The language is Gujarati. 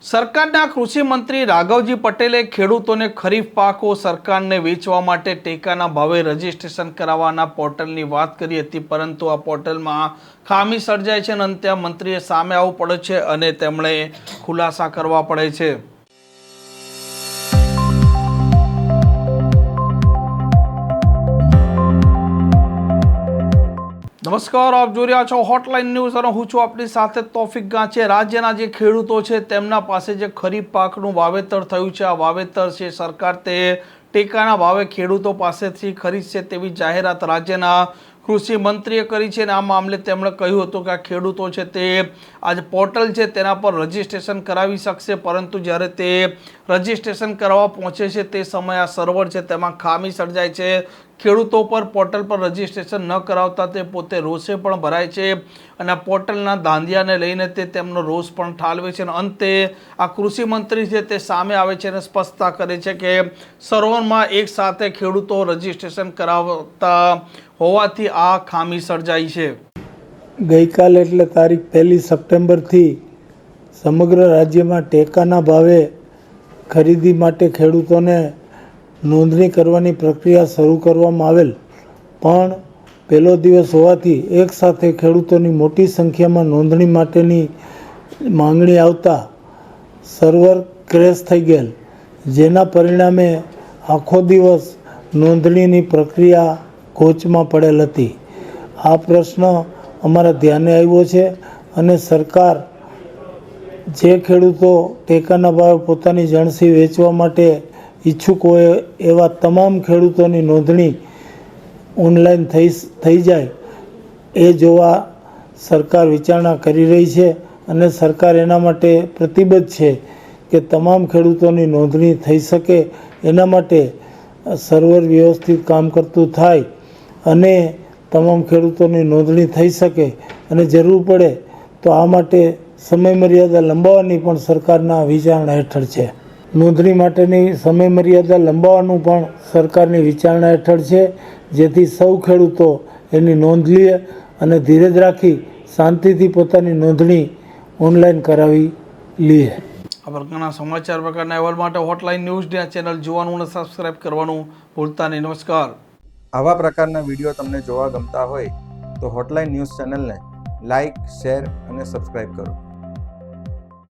સરકારના કૃષિ મંત્રી રાઘવજી પટેલે ખેડૂતોને ખરીફ પાકો સરકારને વેચવા માટે ટેકાના ભાવે રજીસ્ટ્રેશન કરાવવાના પોર્ટલની વાત કરી હતી, પરંતુ આ પોર્ટલમાં ખામી સર્જાય છે અને અંતે મંત્રીએ સામે આવવું પડે છે અને તેમણે ખુલાસા કરવા પડે છે। નમસ્કાર, આપ જોઈ રહ્યા છો હોટલાઇન ન્યૂઝ અને હું છું આપની સાથે તોફિક ગાંચે। રાજ્યના જે ખેડૂતો છે તેમના પાસે જે ખરીફ પાકનું વાવેતર થયું છે, આ વાવેતર છે સરકાર તે ટેકાના ભાવે ખેડૂતો પાસેથી ખરીદશે તેવી જાહેરાત રાજ્યના કૃષિ મંત્રીએ કરી છે અને આ મામલે તેમણે કહ્યું હતું કે આ ખેડૂતો છે તે આ જે પોર્ટલ છે તેના પર રજીસ્ટ્રેશન કરાવી શકશે, પરંતુ જ્યારે તે રજીસ્ટ્રેશન કરવા પહોંચે છે તે સમયે આ સર્વર છે તેમાં ખામી સર્જાય છે। ખેડૂતો પર પોર્ટલ પર રજીસ્ટ્રેશન ન કરાવતા તે પોતે રોષે પણ ભરાય છે અને આ પોર્ટલના ધાંધિયાને લઈને તે તેમનો રોષ પણ ઠાલવે છે અને અંતે આ કૃષિ મંત્રી છે તે સામે આવે છે અને સ્પષ્ટતા કરે છે કે સર્વરમાં એક સાથે ખેડૂતો રજીસ્ટ્રેશન કરાવતા હોવાથી આ ખામી સર્જાઈ છે। ગઈકાલે એટલે તારીખ 1 સપ્ટેમ્બરથી સમગ્ર રાજ્યમાં ટેકાના ભાવે ખરીદી માટે ખેડૂતોને નોંધણી કરવાની પ્રક્રિયા શરૂ કરવામાં આવેલ, પણ પહેલો દિવસ હોવાથી એક સાથે ખેડૂતોની મોટી સંખ્યામાં નોંધણી માટેની માંગણી આવતા સર્વર ક્રેશ થઈ ગયેલ, જેના પરિણામે આખો દિવસ નોંધણીની પ્રક્રિયા કોચમાં પડેલ હતી। આ પ્રશ્ન અમારા ધ્યાને આવ્યો છે અને સરકાર જે ખેડૂતો ટેકાના ભાવે પોતાની જણસી વેચવા માટે ઈચ્છુક હોય એવા તમામ ખેડૂતોની નોંધણી ઓનલાઈન થઈ જાય એ જોવા સરકાર વિચારણા કરી રહી છે અને સરકાર એના માટે પ્રતિબદ્ધ છે કે તમામ ખેડૂતોની નોંધણી થઈ શકે એના માટે સર્વર વ્યવસ્થિત કામ કરતું થાય અને તમામ ખેડૂતોની નોંધણી થઈ શકે અને જરૂર પડે તો આ માટે સમય મર્યાદા લંબાવવાની પણ સરકારના વિચારણા હેઠળ છે। નોંધણી માટેની સમય મર્યાદા લંબાવવાનું પણ સરકારની વિચારણા હેઠળ છે, જેથી સૌ ખેડૂતો એની નોંધ લે અને ધીરજ રાખી શાંતિથી પોતાની નોંધણી ઓનલાઈન કરાવી લે। આ પ્રકારના સમાચાર પ્રકારના અહેવાલ માટે હોટલાઇન ન્યૂઝની ચેનલ જોવાનું અને સબસ્ક્રાઇબ કરવાનું ભૂલતા નહીં। નમસ્કાર। આવા પ્રકારના વિડીયો તમને જોવા ગમતા હોય તો હોટલાઇન ન્યૂઝ ચેનલને લાઇક, શેર અને સબસ્ક્રાઇબ કરો।